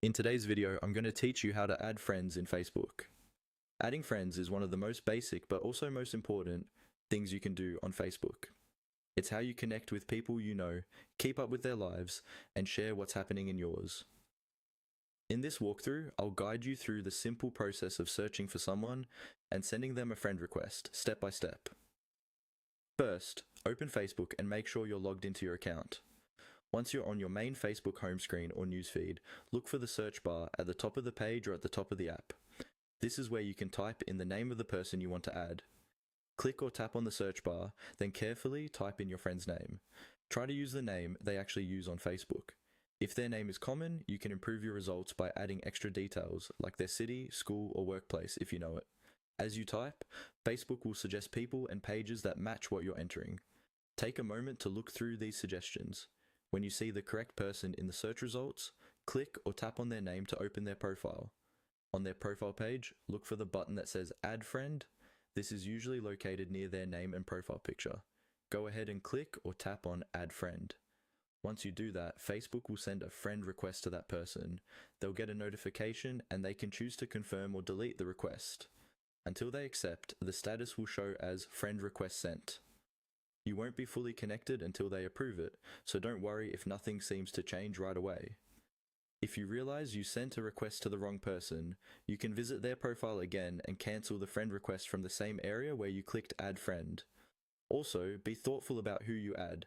In today's video, I'm going to teach you how to add friends in Facebook. Adding friends is one of the most basic but also most important things you can do on Facebook. It's how you connect with people you know, keep up with their lives, and share what's happening in yours. In this walkthrough, I'll guide you through the simple process of searching for someone and sending them a friend request, step by step. First, open Facebook and make sure you're logged into your account. Once you're on your main Facebook home screen or newsfeed, look for the search bar at the top of the page or at the top of the app. This is where you can type in the name of the person you want to add. Click or tap on the search bar, then carefully type in your friend's name. Try to use the name they actually use on Facebook. If their name is common, you can improve your results by adding extra details, like their city, school, or workplace if you know it. As you type, Facebook will suggest people and pages that match what you're entering. Take a moment to look through these suggestions. When you see the correct person in the search results, click or tap on their name to open their profile. On their profile page, look for the button that says Add Friend. This is usually located near their name and profile picture. Go ahead and click or tap on Add Friend. Once you do that, Facebook will send a friend request to that person. They'll get a notification and they can choose to confirm or delete the request. Until they accept, the status will show as Friend Request Sent. You won't be fully connected until they approve it, so don't worry if nothing seems to change right away. If you realize you sent a request to the wrong person, you can visit their profile again and cancel the friend request from the same area where you clicked Add Friend. Also, be thoughtful about who you add.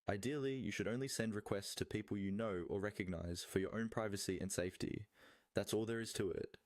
Ideally, you should only send requests to people you know or recognize for your own privacy and safety. That's all there is to it.